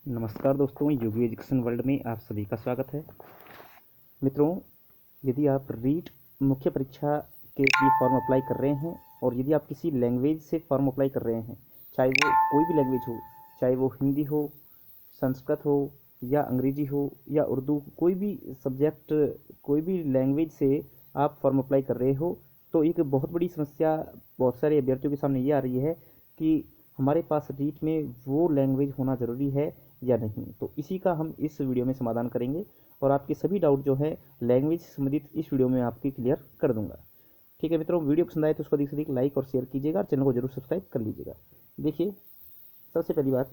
नमस्कार दोस्तों, योगी education world में आप सभी का स्वागत है। मित्रों, यदि आप रीट मुख्य परीक्षा के लिए फॉर्म अप्लाई कर रहे हैं और यदि आप किसी लैंग्वेज से फॉर्म अप्लाई कर रहे हैं, चाहे वो कोई भी लैंग्वेज हो, चाहे वो हिंदी हो, संस्कृत हो या अंग्रेजी हो या उर्दू, कोई भी सब्जेक्ट, कोई भी लैंग्वेज से आप फॉर्म अप्लाई कर रहे हो, तो एक बहुत बड़ी समस्या बहुत सारे अभ्यर्थियों के सामने ये आ रही है कि हमारे पास रीट में वो लैंग्वेज होना ज़रूरी है या नहीं। तो इसी का हम इस वीडियो में समाधान करेंगे और आपके सभी डाउट जो है लैंग्वेज से संबंधित इस वीडियो में आपकी क्लियर कर दूंगा। ठीक है मित्रों, वीडियो पसंद आए तो उसको अधिक से अधिक लाइक और शेयर कीजिएगा और चैनल को जरूर सब्सक्राइब कर लीजिएगा। देखिए, सबसे पहली बात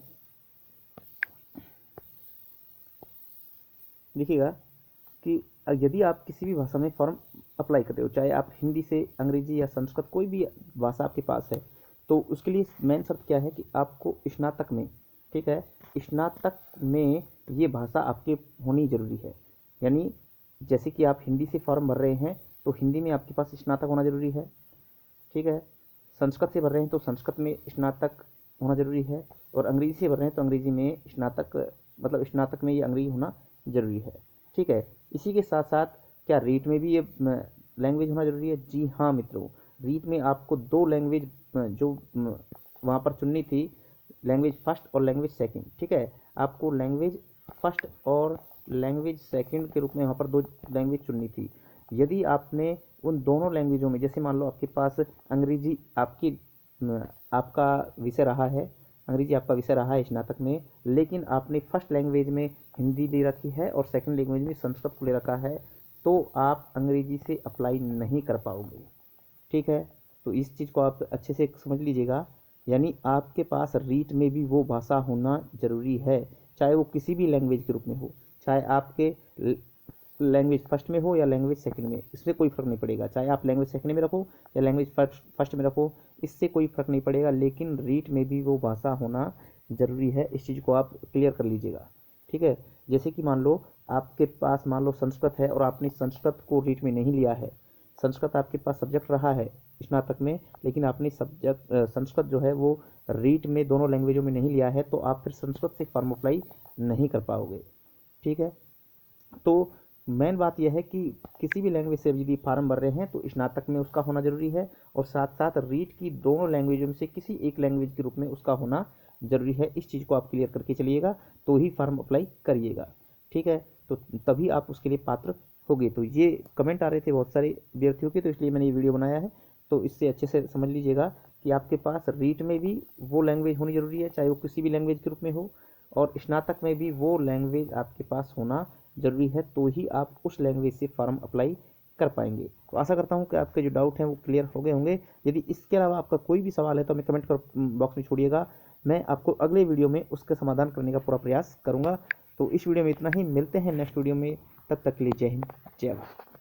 देखिएगा कि यदि आप किसी भी भाषा में फॉर्म अप्लाई कर रहे हो, चाहे आप हिंदी से अंग्रेजी या संस्कृत कोई भी भाषा आपके पास है, तो उसके लिए मेन शर्त क्या है कि आपको स्नातक में, ठीक है, स्नातक में ये भाषा आपके होनी ज़रूरी है। यानी जैसे कि आप हिंदी से फॉर्म भर रहे हैं तो हिंदी में आपके पास स्नातक होना ज़रूरी है, ठीक है। संस्कृत से भर रहे हैं तो संस्कृत में स्नातक होना ज़रूरी है, और अंग्रेजी से भर रहे हैं तो अंग्रेजी में स्नातक, मतलब स्नातक में ये अंग्रेजी होना ज़रूरी है, ठीक है। इसी के साथ साथ क्या रीट में भी ये लैंग्वेज होना ज़रूरी है? जी हाँ मित्रों, रीट में आपको दो लैंग्वेज जो वहाँ पर चुननी थी, लैंग्वेज फर्स्ट और लैंग्वेज सेकंड, ठीक है। आपको लैंग्वेज फर्स्ट और लैंग्वेज सेकंड के रूप में वहाँ पर दो लैंग्वेज चुननी थी। यदि आपने उन दोनों लैंग्वेजों में, जैसे मान लो आपके पास अंग्रेजी आपका विषय रहा है, अंग्रेजी आपका विषय रहा है स्नातक में, लेकिन आपने फर्स्ट लैंग्वेज में हिंदी ले रखी है और सेकंड लैंग्वेज में संस्कृत को ले रखा है, तो आप अंग्रेजी से अप्लाई नहीं कर पाओगे, ठीक है। तो इस चीज़ को आप अच्छे से समझ लीजिएगा। यानी आपके पास रीट में भी वो भाषा होना ज़रूरी है, चाहे वो किसी भी लैंग्वेज के रूप में हो, चाहे आपके लैंग्वेज फर्स्ट में हो या लैंग्वेज सेकंड में, इससे कोई फ़र्क नहीं पड़ेगा। चाहे आप लैंग्वेज सेकंड में रखो या लैंग्वेज फर्स्ट में रखो, इससे कोई फ़र्क नहीं पड़ेगा, लेकिन रीट में भी वो भाषा होना ज़रूरी है। इस चीज़ को आप क्लियर कर लीजिएगा, ठीक है। जैसे कि मान लो आपके पास, मान लो संस्कृत है और आपने संस्कृत को रीट में नहीं लिया है, संस्कृत आपके पास सब्जेक्ट रहा है स्नातक में, लेकिन आपने सब्जेक्ट संस्कृत जो है वो रीट में दोनों लैंग्वेजों में नहीं लिया है, तो आप फिर संस्कृत से फॉर्म अप्लाई नहीं कर पाओगे, ठीक है। तो मेन बात यह है कि किसी भी लैंग्वेज से यदि फार्म भर रहे हैं तो स्नातक में उसका होना जरूरी है, और साथ साथ रीट की दोनों लैंग्वेजों में से किसी एक लैंग्वेज के रूप में उसका होना जरूरी है। इस चीज़ को आप क्लियर करके चलिएगा, तो ही फॉर्म अप्लाई करिएगा, ठीक है। तो तभी आप उसके लिए पात्र होगे। तो ये कमेंट आ रहे थे बहुत सारे विद्यार्थियों के, तो इसलिए मैंने ये वीडियो बनाया है। तो इससे अच्छे से समझ लीजिएगा कि आपके पास रीट में भी वो लैंग्वेज होनी जरूरी है, चाहे वो किसी भी लैंग्वेज के रूप में हो, और स्नातक में भी वो लैंग्वेज आपके पास होना ज़रूरी है, तो ही आप उस लैंग्वेज से फॉर्म अप्लाई कर पाएंगे। तो आशा करता हूं कि आपके जो डाउट हैं वो क्लियर हो गए होंगे। यदि इसके अलावा आपका कोई भी सवाल है तो हमें कमेंट बॉक्स में छोड़िएगा, मैं आपको अगले वीडियो में उसका समाधान करने का पूरा प्रयास करूँगा। तो इस वीडियो में इतना ही, मिलते हैं नेक्स्ट वीडियो में, तब तक के लिए जय हिंद, जय भारत।